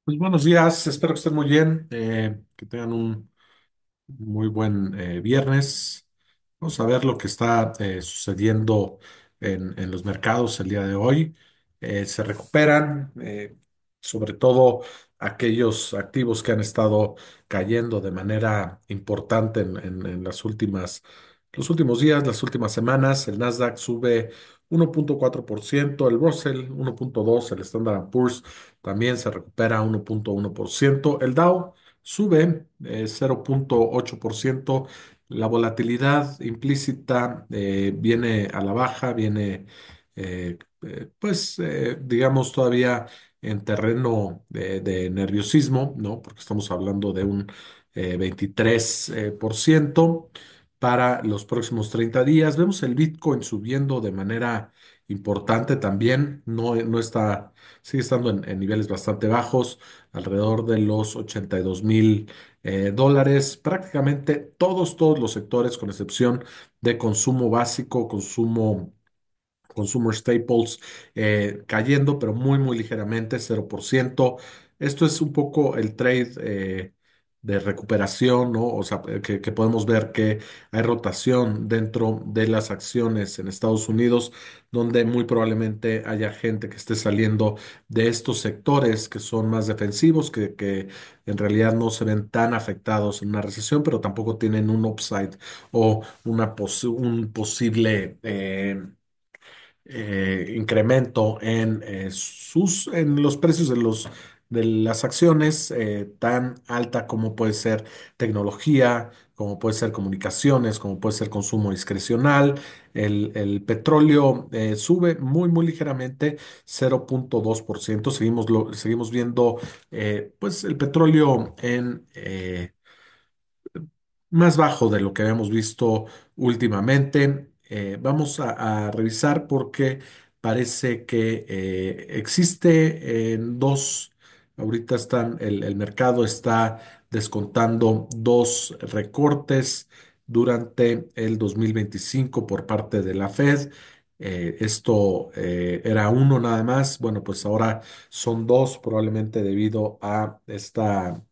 Pues buenos días, espero que estén muy bien, que tengan un muy buen viernes. Vamos a ver lo que está sucediendo en los mercados el día de hoy. Se recuperan, sobre todo aquellos activos que han estado cayendo de manera importante en los últimos días, las últimas semanas. El Nasdaq sube 1,4%, el Russell 1,2%, el Standard Poor's también se recupera 1,1%, el Dow sube 0,8%. La volatilidad implícita viene a la baja, viene, digamos, todavía en terreno de nerviosismo, ¿no? Porque estamos hablando de un 23% para los próximos 30 días. Vemos el Bitcoin subiendo de manera importante también, no está, sigue estando en niveles bastante bajos, alrededor de los 82,000 dólares. Prácticamente todos los sectores, con excepción de consumo básico, consumer staples, cayendo, pero muy ligeramente, 0%. Esto es un poco el trade de recuperación, ¿no? O sea, que podemos ver que hay rotación dentro de las acciones en Estados Unidos, donde muy probablemente haya gente que esté saliendo de estos sectores que son más defensivos, que en realidad no se ven tan afectados en una recesión, pero tampoco tienen un upside o un posible incremento en los precios de las acciones, tan alta como puede ser tecnología, como puede ser comunicaciones, como puede ser consumo discrecional. El petróleo sube muy ligeramente, 0,2%. Seguimos viendo pues el petróleo más bajo de lo que habíamos visto últimamente. Vamos a revisar porque parece que existe ahorita el mercado está descontando dos recortes durante el 2025 por parte de la Fed. Esto era uno nada más. Bueno, pues ahora son dos, probablemente debido a esta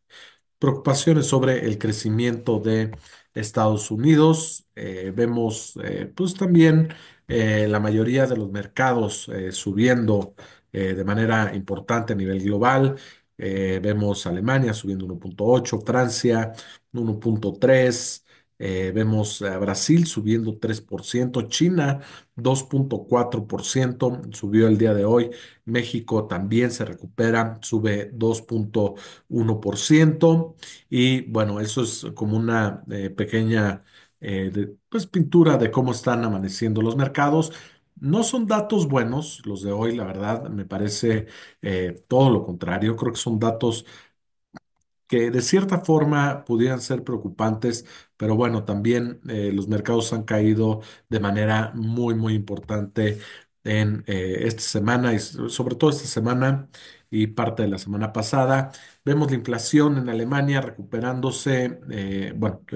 preocupaciones sobre el crecimiento de Estados Unidos. Vemos pues también la mayoría de los mercados subiendo de manera importante a nivel global. Vemos Alemania subiendo 1,8, Francia 1,3. Vemos a Brasil subiendo 3%, China 2,4% subió el día de hoy. México también se recupera, sube 2,1%. Y bueno, eso es como una pequeña pues, pintura de cómo están amaneciendo los mercados. No son datos buenos los de hoy, la verdad, me parece todo lo contrario. Creo que son datos que de cierta forma pudieran ser preocupantes, pero bueno, también los mercados han caído de manera muy importante en esta semana y sobre todo esta semana y parte de la semana pasada. Vemos la inflación en Alemania recuperándose,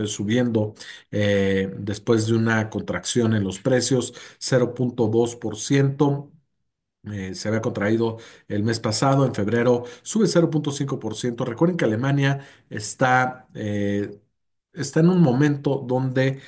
subiendo después de una contracción en los precios, 0,2%. Se había contraído el mes pasado, en febrero, sube 0,5%. Recuerden que Alemania está en un momento donde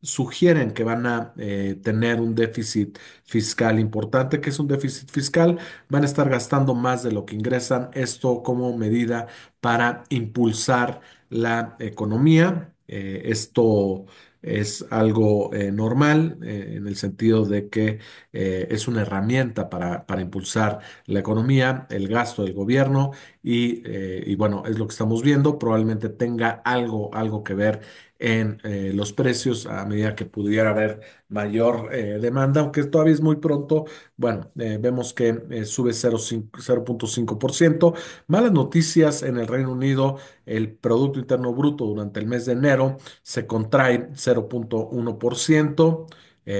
sugieren que van a tener un déficit fiscal importante. ¿Que es un déficit fiscal? Van a estar gastando más de lo que ingresan, esto como medida para impulsar la economía. Esto es algo normal en el sentido de que es una herramienta para impulsar la economía, el gasto del gobierno y bueno, es lo que estamos viendo. Probablemente tenga algo que ver en los precios a medida que pudiera haber mayor demanda, aunque todavía es muy pronto. Bueno, vemos que sube 0,5%. Malas noticias en el Reino Unido, el Producto Interno Bruto durante el mes de enero se contrae 0,1%.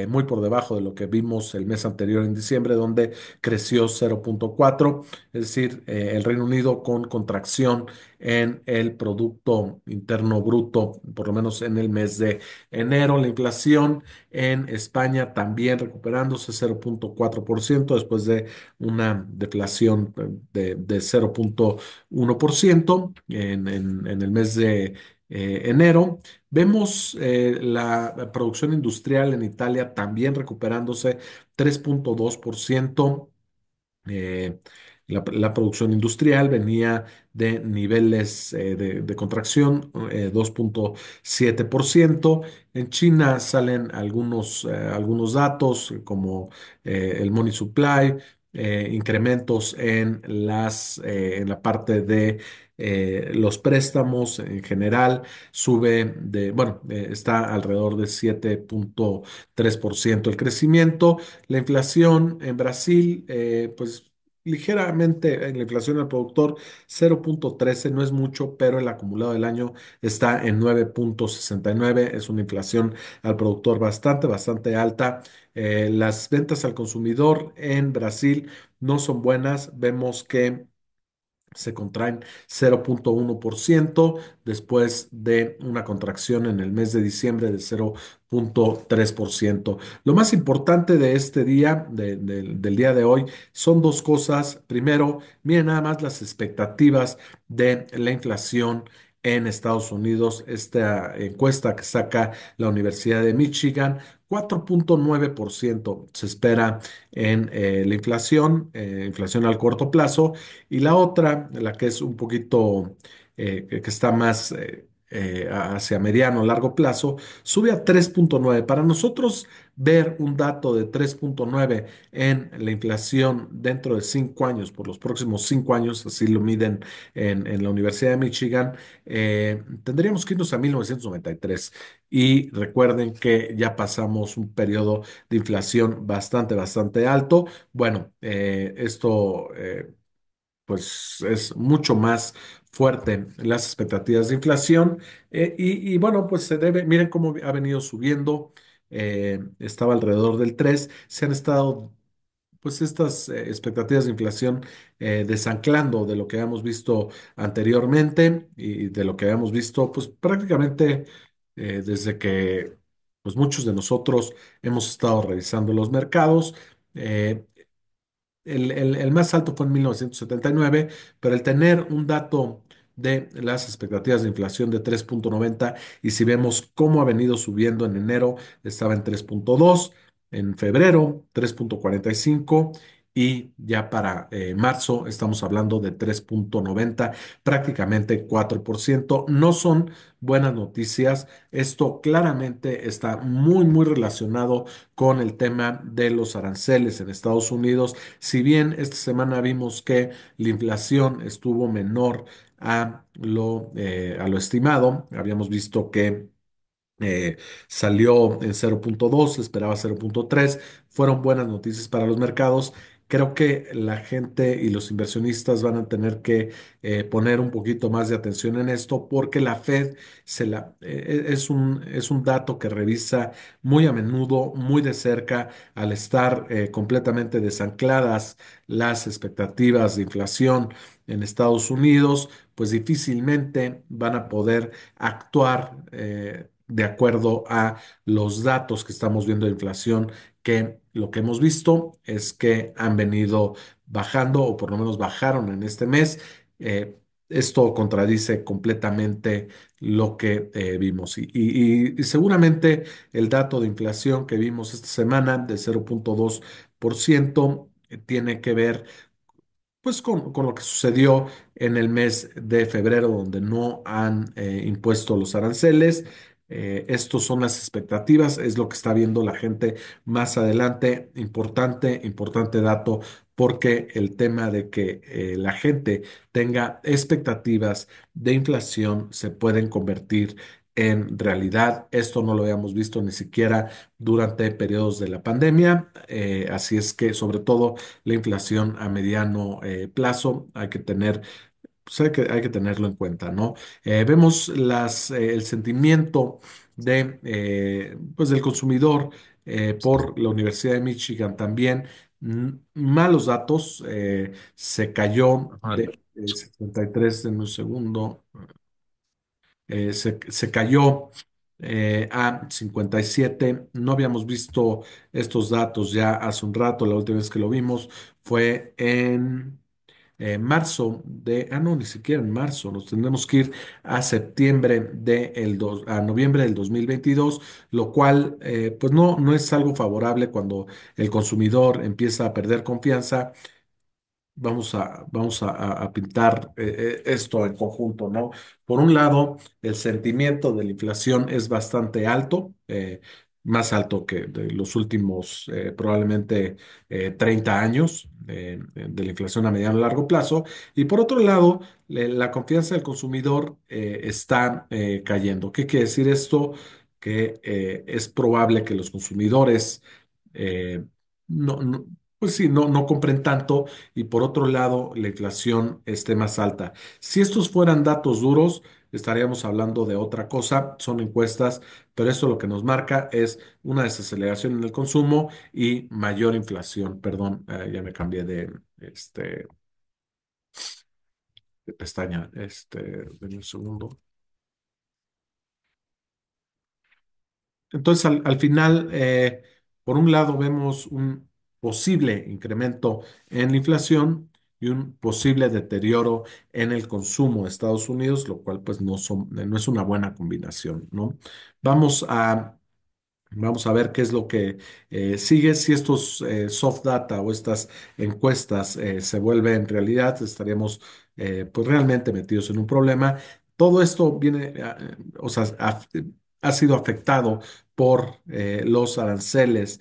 muy por debajo de lo que vimos el mes anterior en diciembre, donde creció 0.4, es decir, el Reino Unido con contracción en el Producto Interno Bruto, por lo menos en el mes de enero. La inflación en España también recuperándose 0.4% después de una deflación de 0.1% en el mes de enero. Vemos la producción industrial en Italia también recuperándose 3.2%. eh, la producción industrial venía de niveles de contracción 2.7%. En China salen algunos datos como el Money Supply, incrementos en la parte de los préstamos en general, está alrededor de 7.3% el crecimiento. La inflación en Brasil, pues ligeramente, la inflación al productor 0.13, no es mucho, pero el acumulado del año está en 9.69, es una inflación al productor bastante alta. Las ventas al consumidor en Brasil no son buenas, vemos que se contraen 0.1% después de una contracción en el mes de diciembre de 0.3%. Lo más importante de este día, del día de hoy, son dos cosas. Primero, miren nada más las expectativas de la inflación en Estados Unidos. Esta encuesta que saca la Universidad de Michigan, 4.9% se espera en la inflación al corto plazo. Y la otra, la que es un poquito, que está más hacia mediano, largo plazo, sube a 3.9. Para nosotros ver un dato de 3.9 en la inflación dentro de 5 años, por los próximos 5 años, así lo miden en la Universidad de Michigan, tendríamos que irnos a 1993. Y recuerden que ya pasamos un periodo de inflación bastante alto. Bueno, esto pues es mucho más fuerte las expectativas de inflación. Y bueno, pues se debe, miren cómo ha venido subiendo, estaba alrededor del 3, se han estado pues estas expectativas de inflación desanclando de lo que habíamos visto anteriormente y de lo que habíamos visto pues prácticamente desde que pues muchos de nosotros hemos estado revisando los mercados. Eh, el más alto fue en 1979, pero el tener un dato de las expectativas de inflación de 3.90 y si vemos cómo ha venido subiendo en enero, estaba en 3.2, en febrero 3.45 y ya para marzo estamos hablando de 3.90, prácticamente 4%. No son buenas noticias. Esto claramente está muy relacionado con el tema de los aranceles en Estados Unidos. Si bien esta semana vimos que la inflación estuvo menor a lo estimado, habíamos visto que salió en 0.2, se esperaba 0.3, fueron buenas noticias para los mercados. Creo que la gente y los inversionistas van a tener que poner un poquito más de atención en esto porque la Fed es un dato que revisa muy a menudo, muy de cerca, al estar completamente desancladas las expectativas de inflación en Estados Unidos, pues difícilmente van a poder actuar de acuerdo a los datos que estamos viendo de inflación, que lo que hemos visto es que han venido bajando o por lo menos bajaron en este mes. Eh, Esto contradice completamente lo que vimos y seguramente el dato de inflación que vimos esta semana de 0.2% tiene que ver pues con lo que sucedió en el mes de febrero, donde no han impuesto los aranceles. Estos son las expectativas, es lo que está viendo la gente más adelante. Importante dato, porque el tema de que la gente tenga expectativas de inflación se pueden convertir en realidad. Esto no lo habíamos visto ni siquiera durante periodos de la pandemia. Así es que, sobre todo, la inflación a mediano plazo, hay que tenerlo en cuenta, ¿no? Vemos el sentimiento pues del consumidor por la Universidad de Michigan también. Malos datos, se cayó Órale. de 73 en un segundo, se cayó a 57. No habíamos visto estos datos ya hace un rato, la última vez que lo vimos fue en marzo no, ni siquiera en marzo, nos tendremos que ir a a noviembre del 2022, lo cual pues no es algo favorable cuando el consumidor empieza a perder confianza. Vamos a pintar esto en conjunto, ¿no? Por un lado, el sentimiento de la inflación es bastante alto, más alto que de los últimos probablemente 30 años de la inflación a mediano y largo plazo. Y por otro lado, la confianza del consumidor está cayendo. ¿Qué quiere decir esto? Que es probable que los consumidores eh, no, no- pues sí, no compren tanto y por otro lado la inflación esté más alta. Si estos fueran datos duros, estaríamos hablando de otra cosa, son encuestas, pero esto lo que nos marca es una desaceleración en el consumo y mayor inflación. Perdón, ya me cambié de pestaña, en un segundo. Entonces, al final, por un lado, vemos un posible incremento en la inflación y un posible deterioro en el consumo de Estados Unidos, lo cual pues no es una buena combinación, ¿no? Vamos a Vamos a ver qué es lo que sigue. Si estos soft data o estas encuestas se vuelven realidad, estaríamos pues realmente metidos en un problema. Todo esto o sea, ha sido afectado por los aranceles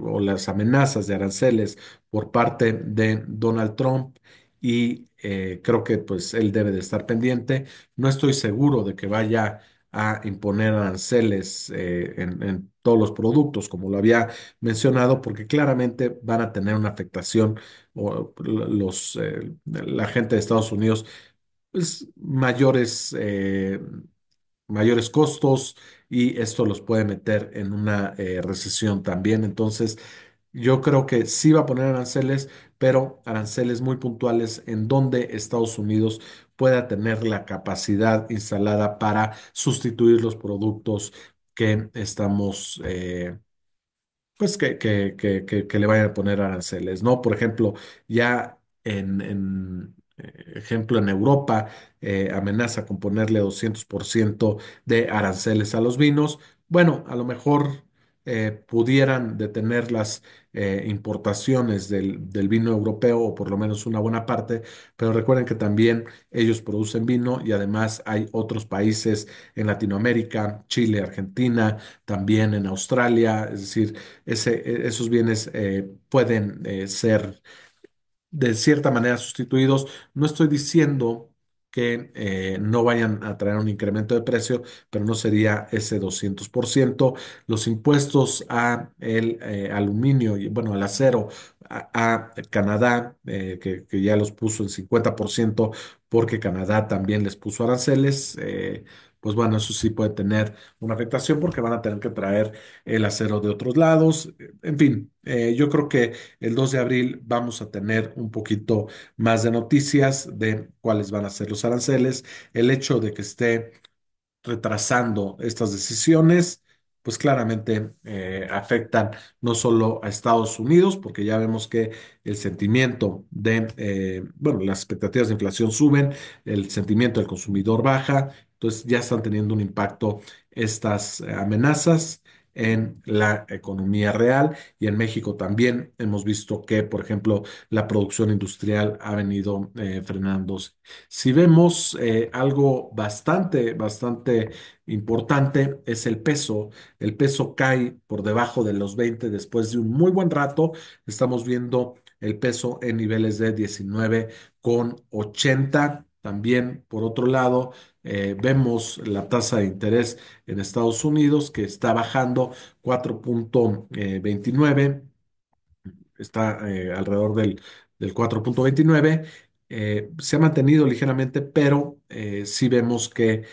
o las amenazas de aranceles por parte de Donald Trump y creo que pues él debe de estar pendiente. No estoy seguro de que vaya a imponer aranceles en todos los productos, como lo había mencionado, porque claramente van a tener una afectación la gente de Estados Unidos, pues mayores costos y esto los puede meter en una recesión también. Entonces, yo creo que sí va a poner aranceles, pero aranceles muy puntuales en donde Estados Unidos pueda tener la capacidad instalada para sustituir los productos que estamos pues que le vayan a poner aranceles, ¿no? Por ejemplo, ya ejemplo en Europa amenaza con ponerle 200% de aranceles a los vinos. Bueno, a lo mejor pudieran detener las importaciones del vino europeo o por lo menos una buena parte, pero recuerden que también ellos producen vino y además hay otros países en Latinoamérica, Chile, Argentina, también en Australia, es decir, esos bienes pueden ser de cierta manera sustituidos. No estoy diciendo que no vayan a traer un incremento de precio, pero no sería ese 200%. Los impuestos a el aluminio y bueno, al acero a Canadá, que ya los puso en 50% porque Canadá también les puso aranceles. Pues bueno, eso sí puede tener una afectación porque van a tener que traer el acero de otros lados. En fin, yo creo que el 2 de abril vamos a tener un poquito más de noticias de cuáles van a ser los aranceles. El hecho de que esté retrasando estas decisiones, pues claramente afectan no solo a Estados Unidos, porque ya vemos que el sentimiento bueno, las expectativas de inflación suben, el sentimiento del consumidor baja, entonces ya están teniendo un impacto estas amenazas en la economía real y en México también hemos visto que, por ejemplo, la producción industrial ha venido frenándose. Si vemos algo bastante importante es el peso cae por debajo de los 20 después de un muy buen rato. Estamos viendo el peso en niveles de 19,80. También, por otro lado, vemos la tasa de interés en Estados Unidos que está bajando 4,29, está alrededor del 4,29. Se ha mantenido ligeramente, pero sí vemos que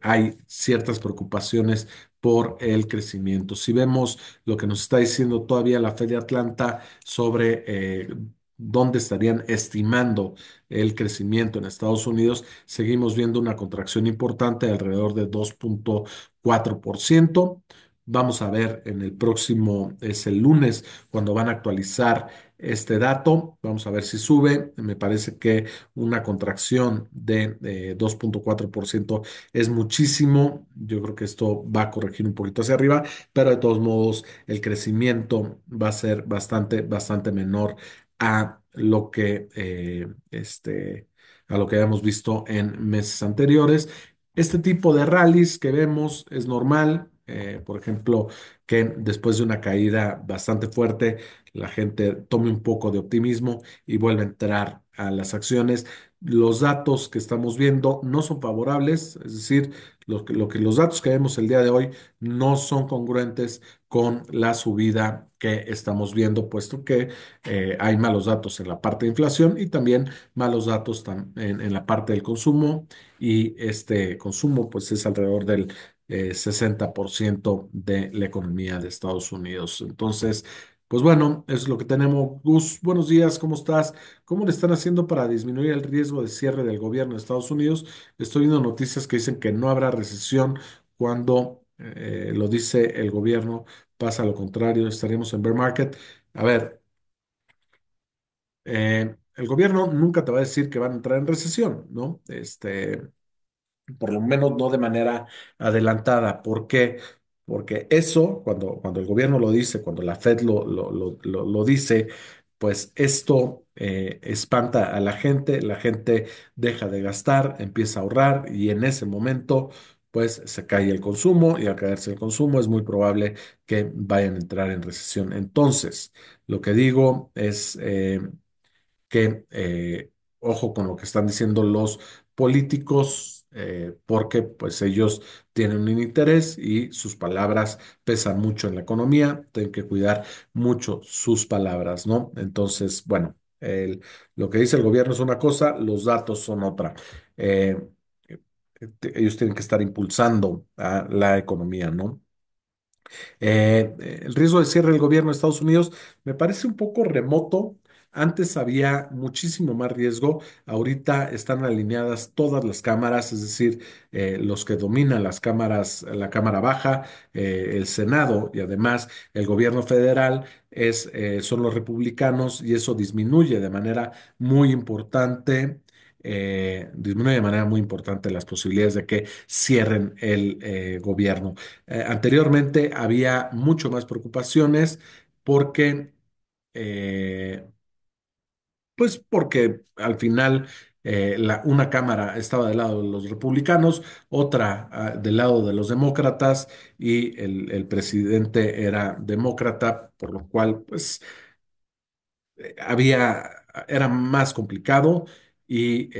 hay ciertas preocupaciones por el crecimiento. Si vemos lo que nos está diciendo todavía la Fed de Atlanta sobre dónde estarían estimando el crecimiento en Estados Unidos, seguimos viendo una contracción importante de alrededor de 2,4%. Vamos a ver en el próximo, es el lunes, cuando van a actualizar este dato. Vamos a ver si sube. Me parece que una contracción de 2,4% es muchísimo. Yo creo que esto va a corregir un poquito hacia arriba, pero de todos modos el crecimiento va a ser bastante, bastante menor a lo que, a lo que habíamos visto en meses anteriores. Este tipo de rallies que vemos es normal. Por ejemplo, que después de una caída bastante fuerte, la gente tome un poco de optimismo y vuelve a entrar a las acciones. Los datos que estamos viendo no son favorables, es decir, los datos que vemos el día de hoy no son congruentes con la subida que estamos viendo, puesto que hay malos datos en la parte de inflación y también malos datos en la parte del consumo, y este consumo pues es alrededor del 60% de la economía de Estados Unidos. Entonces, pues bueno, eso es lo que tenemos. Gus, buenos días, ¿cómo estás? ¿Cómo le están haciendo para disminuir el riesgo de cierre del gobierno de Estados Unidos? Estoy viendo noticias que dicen que no habrá recesión cuando lo dice el gobierno, pasa lo contrario, estaríamos en bear market. A ver, el gobierno nunca te va a decir que van a entrar en recesión, ¿no? Por lo menos no de manera adelantada. ¿Por qué? Porque eso, cuando el gobierno lo dice, cuando la Fed lo dice, pues esto espanta a la gente deja de gastar, empieza a ahorrar y en ese momento, pues se cae el consumo y al caerse el consumo es muy probable que vayan a entrar en recesión. Entonces, lo que digo es que ojo con lo que están diciendo los políticos, porque pues ellos tienen un interés y sus palabras pesan mucho en la economía, tienen que cuidar mucho sus palabras, ¿no? Entonces, bueno, lo que dice el gobierno es una cosa, los datos son otra. Eh, ellos tienen que estar impulsando a la economía, ¿no? El riesgo de cierre del gobierno de Estados Unidos me parece un poco remoto. Antes había muchísimo más riesgo. Ahorita están alineadas todas las cámaras, es decir, los que dominan las cámaras, la Cámara Baja, el Senado y además el gobierno federal son los republicanos, y eso disminuye de manera muy importante las posibilidades de que cierren el gobierno. Anteriormente había mucho más preocupaciones porque, eh, pues porque al final una cámara estaba del lado de los republicanos, otra del lado de los demócratas, y el presidente era demócrata, por lo cual pues había, era más complicado y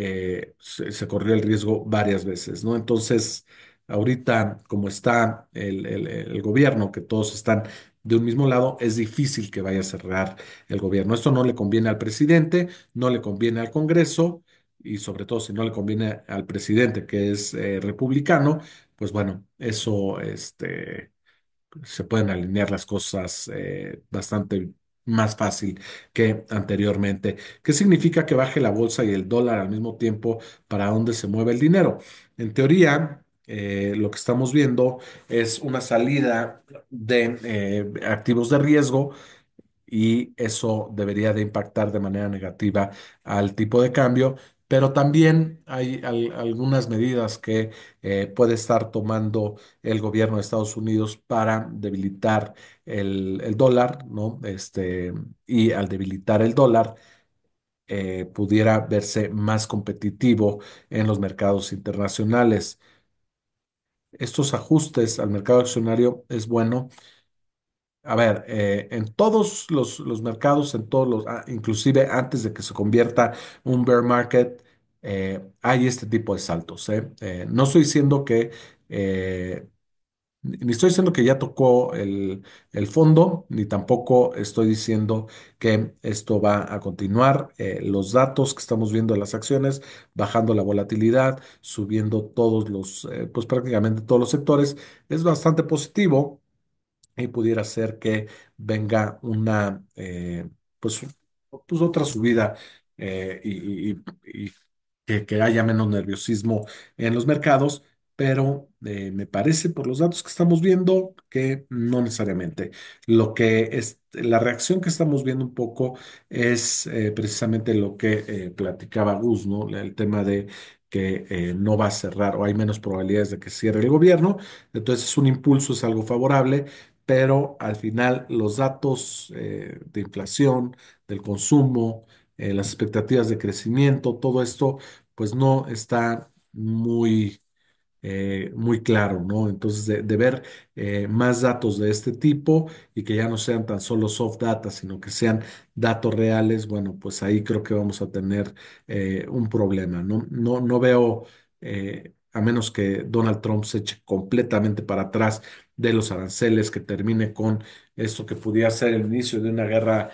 se corrió el riesgo varias veces, ¿no? Entonces, ahorita, como está el gobierno, que todos están de un mismo lado, es difícil que vaya a cerrar el gobierno. Esto no le conviene al presidente, no le conviene al Congreso, y sobre todo si no le conviene al presidente, que es republicano, pues bueno, eso, se pueden alinear las cosas bastante más fácil que anteriormente. ¿Qué significa que baje la bolsa y el dólar al mismo tiempo para dónde se mueve el dinero? En teoría, lo que estamos viendo es una salida de activos de riesgo, y eso debería de impactar de manera negativa al tipo de cambio, pero también hay algunas medidas que puede estar tomando el gobierno de Estados Unidos para debilitar el dólar, ¿no? Y al debilitar el dólar, pudiera verse más competitivo en los mercados internacionales. Estos ajustes al mercado accionario es bueno. A ver, en todos los mercados, inclusive antes de que se convierta un bear market, hay este tipo de saltos, ¿eh? No estoy diciendo que Ni estoy diciendo que ya tocó el fondo, ni tampoco estoy diciendo que esto va a continuar. Los datos que estamos viendo de las acciones, bajando la volatilidad, subiendo todos pues prácticamente todos los sectores, es bastante positivo y pudiera ser que venga pues, pues otra subida y que haya menos nerviosismo en los mercados, pero me parece por los datos que estamos viendo que no necesariamente. Lo que es la reacción que estamos viendo un poco es precisamente lo que platicaba Gus, ¿no? El tema de que no va a cerrar o hay menos probabilidades de que cierre el gobierno. Entonces es un impulso, es algo favorable, pero al final los datos de inflación, del consumo, las expectativas de crecimiento, todo esto, pues no está muy claro, ¿no? Entonces, de ver más datos de este tipo y que ya no sean tan solo soft data, sino que sean datos reales, bueno, pues ahí creo que vamos a tener un problema, ¿no? No veo, a menos que Donald Trump se eche completamente para atrás de los aranceles, que termine con esto que pudiera ser el inicio de una guerra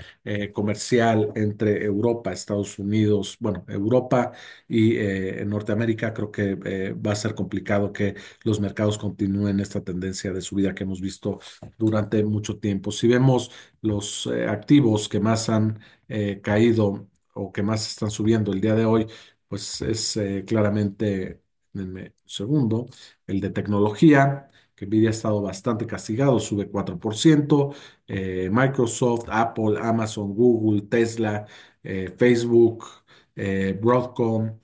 comercial entre Europa, Estados Unidos, bueno, Europa y en Norteamérica, creo que va a ser complicado que los mercados continúen esta tendencia de subida que hemos visto durante mucho tiempo. Si vemos los activos que más han caído o que más están subiendo el día de hoy, pues es claramente, denme un segundo, el de tecnología, que Nvidia ha estado bastante castigado, sube 4%, Microsoft, Apple, Amazon, Google, Tesla, Facebook, Broadcom,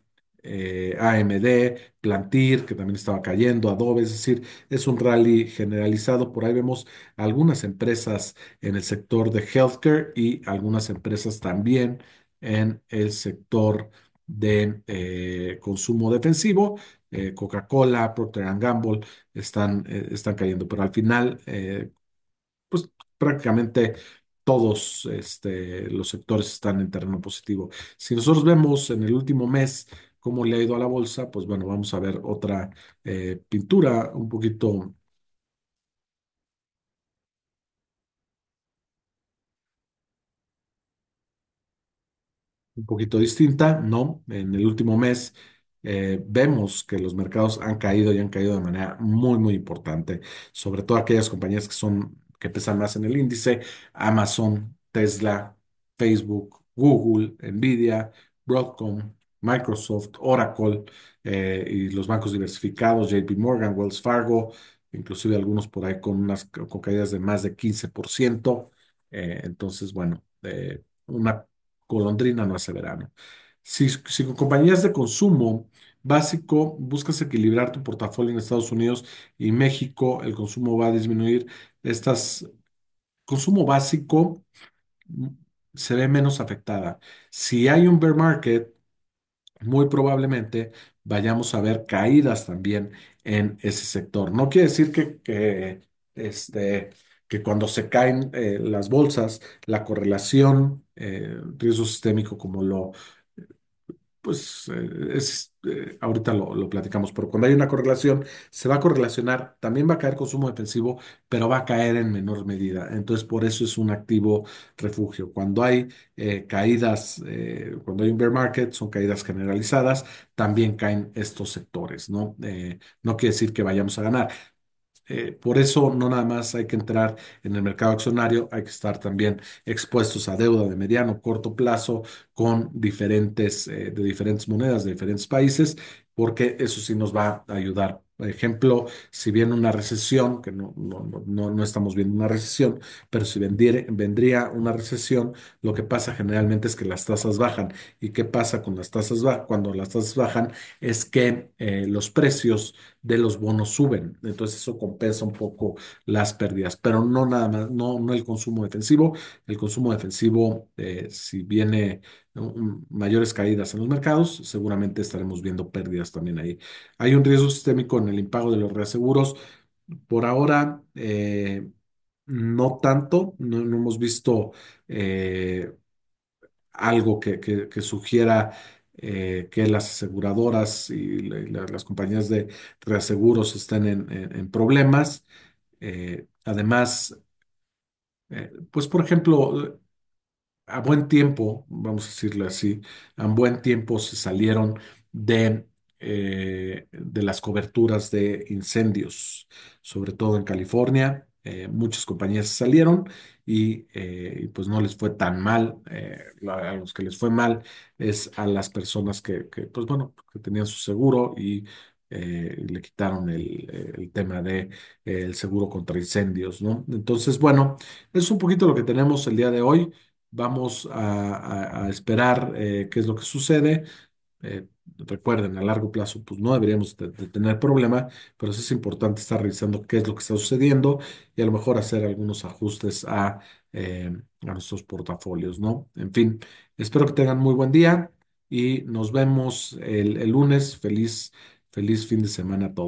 AMD, Plantir, que también estaba cayendo, Adobe, es decir, es un rally generalizado. Por ahí vemos algunas empresas en el sector de healthcare y algunas empresas también en el sector de consumo defensivo. Coca-Cola, Procter Gamble están cayendo, pero al final pues prácticamente todos los sectores están en terreno positivo. Si nosotros vemos en el último mes cómo le ha ido a la bolsa, pues bueno, vamos a ver otra pintura un poquito distinta, ¿no? En el último mes vemos que los mercados han caído y han caído de manera muy importante, sobre todo aquellas compañías que pesan más en el índice: Amazon, Tesla, Facebook, Google, Nvidia, Broadcom, Microsoft, Oracle, y los bancos diversificados, JP Morgan, Wells Fargo, inclusive algunos por ahí con caídas de más de 15%. Entonces, bueno, una golondrina no hace verano. Si con compañías de consumo básico buscas equilibrar tu portafolio en Estados Unidos y México, el consumo va a disminuir. Estas consumo básico mm, se ve menos afectada. Si hay un bear market, muy probablemente vayamos a ver caídas también en ese sector. No quiere decir este, que cuando se caen las bolsas, la correlación riesgo sistémico como pues ahorita lo platicamos, pero cuando hay una correlación, se va a correlacionar, también va a caer consumo defensivo, pero va a caer en menor medida. Entonces, por eso es un activo refugio. Cuando hay caídas, cuando hay un bear market, son caídas generalizadas, también caen estos sectores, ¿no? No quiere decir que vayamos a ganar. Por eso no nada más hay que entrar en el mercado accionario, hay que estar también expuestos a deuda de mediano, corto plazo con de diferentes monedas, de diferentes países, porque eso sí nos va a ayudar. Por ejemplo, si viene una recesión, que no estamos viendo una recesión, pero si vendría una recesión, lo que pasa generalmente es que las tasas bajan. ¿Y qué pasa con las tasas cuando las tasas bajan? Es que los precios de los bonos suben. Entonces eso compensa un poco las pérdidas, pero no nada más, no el consumo defensivo. El consumo defensivo, si viene mayores caídas en los mercados, seguramente estaremos viendo pérdidas también ahí. Hay un riesgo sistémico en el impago de los reaseguros. Por ahora, no tanto, no hemos visto algo que sugiera que las aseguradoras y las compañías de reaseguros estén en problemas. Además, pues por ejemplo, a buen tiempo, vamos a decirle así, a buen tiempo se salieron de las coberturas de incendios, sobre todo en California. Muchas compañías salieron y, pues no les fue tan mal. A los que les fue mal es a las personas pues bueno, que tenían su seguro y le quitaron el tema de el seguro contra incendios, ¿no? Entonces, bueno, es un poquito lo que tenemos el día de hoy. Vamos a esperar qué es lo que sucede. Recuerden, a largo plazo, pues no deberíamos de tener problema, pero sí es importante estar revisando qué es lo que está sucediendo y a lo mejor hacer algunos ajustes a nuestros portafolios, ¿no? En fin, espero que tengan muy buen día y nos vemos el lunes. Feliz fin de semana a todos.